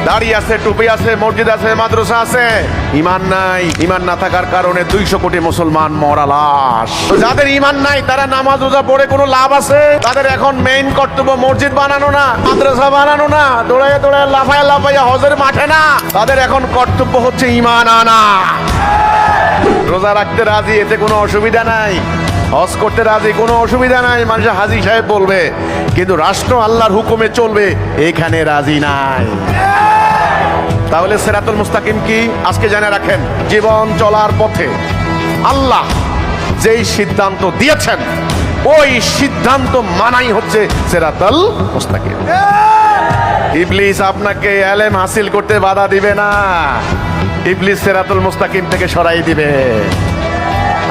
দাড়ি আছে, টুপি আছে, মসজিদ আছে, মাদ্রাসা আছে, ইমান নাই। ইমান না থাকার কারণে 200 কোটি মুসলমান মরা লাশ। যাদের ইমান নাই তারা নামাজ রোজা পড়ে কোনো লাভ আছে? তাদের এখন মেইন কর্তব্য মসজিদ বানানো না, মাদ্রাসা বানানো না, দৌড়াইয়া দৌড়াইয়া লাফাইয়া হজের মাঠে না। তাদের এখন কর্তব্য হচ্ছে ইমান আনা। রোজা রাখতে রাজি, এতে কোনো অসুবিধা নাই। হজ করতে রাজি, কোনো অসুবিধা নাই। মানুষ হাজী সাহেব বলবে, কিন্তু রাষ্ট্র আল্লাহর হুকুমে চলবে, এখানে রাজি নাই। তাহলে সিরাতুল মুস্তাকিম কি? আজকে জেনে রাখেন, জীবন চলার পথে আল্লাহ যেই সিদ্ধান্ত দিয়েছেন ওই সিদ্ধান্ত মানাই হচ্ছে সিরাতুল মুস্তাকিম। ইবলিস আপনাকে ইলম হাসিল করতে বাধা দিবে না, ইবলিস সিরাতুল মুস্তাকিম থেকে সরাই দিবে,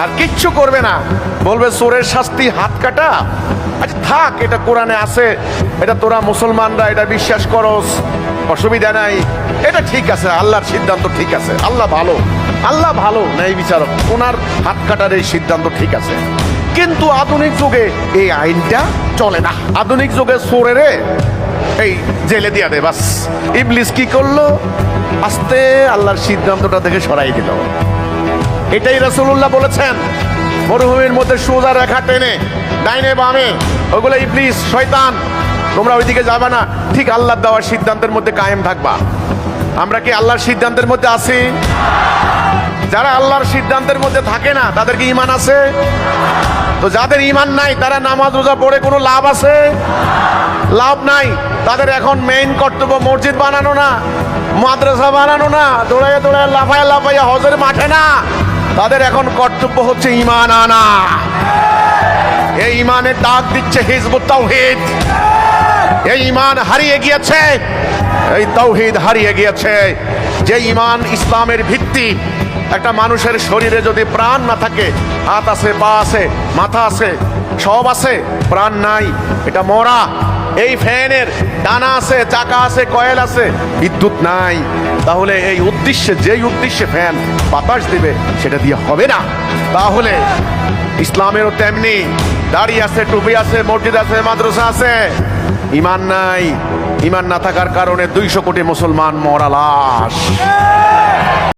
আর কিচ্ছু করবে না। বলবে চোরের শাস্তি হাত কাটা। আচ্ছা থাক, এটা কোরআনে আছে, এটা তোরা মুসলমানরা এটা বিশ্বাস করস, অসুবিধা নাই, এটা ঠিক আছে, আল্লাহর সিদ্ধান্ত ঠিক আছে, আল্লাহ ভালো, আল্লাহ ভালো ন্যায় বিচারক, ওনার হাত কাটার এই সিদ্ধান্ত ঠিক আছে। কিন্তু আধুনিক যুগে এই আইনটা চলে না। আধুনিক যুগে চোরেরে এই জেলে দিয়া দে বাস। ইবলিস কি করলো? আস্তে আল্লাহর সিদ্ধান্তটা থেকে সরাই দিল। এটাই রাসূলুল্লাহ বলেছেন, মরুভূমির মধ্যে সোজা রেখা টেনে ডাইনে বামে, ওগুলো ইবলিস, শয়তান, তোমরা ওইদিকে যাবে না, ঠিক আল্লাহর দেওয়ার সিদ্ধান্তের মধ্যে কায়েম থাকবা। আমরা কি আল্লাহর সিদ্ধান্তের মধ্যে আছি? যারা আল্লাহর সিদ্ধান্তের মধ্যে থাকে না তাদের কি ঈমান আছে? তো যাদের ঈমান নাই তারা নামাজ রোজা পড়ে কোনো লাভ আছে? লাভ নাই। তাদের এখন মেইন কর্তব্য মসজিদ বানানো না, মাদ্রাসা বানানো না, দৌড়াইয়া দৌড়াইয়া লাফাইয়া হজের মাঠে না। তাদের এখন কর্তব্য হচ্ছে ঈমান আনা। এই ঈমানের ডাক দিচ্ছে হিজবুত তাওহীদ। এই ঈমান হারিয়ে গিয়েছে, এই তাওহীদ হারিয়ে গিয়েছে। যে ঈমান ইসলামের ভিত্তি। একটা মানুষের শরীরে যদি প্রাণ না থাকে, হাত আছে, পা আছে, মাথা আছে, সব আছে, প্রাণ নাই, এটা মরা। এই ফ্যানের ডানা আছে, চাকা আছে, কয়েল আছে, বিদ্যুৎ নাই। তাহলে এই উদ্দেশ্যে, যেই উদ্দেশ্যে ফ্যান বাতাস দিবে সেটা দিয়ে হবে না। তাহলে ইসলামেরও তেমনি, দাড়ি আছে, টুপি আছে, মসজিদ আছে, মাদ্রাসা আছে, ইমান নাই। ইমান না থাকার কারণে 200 কোটি মুসলমান মরা লাশ।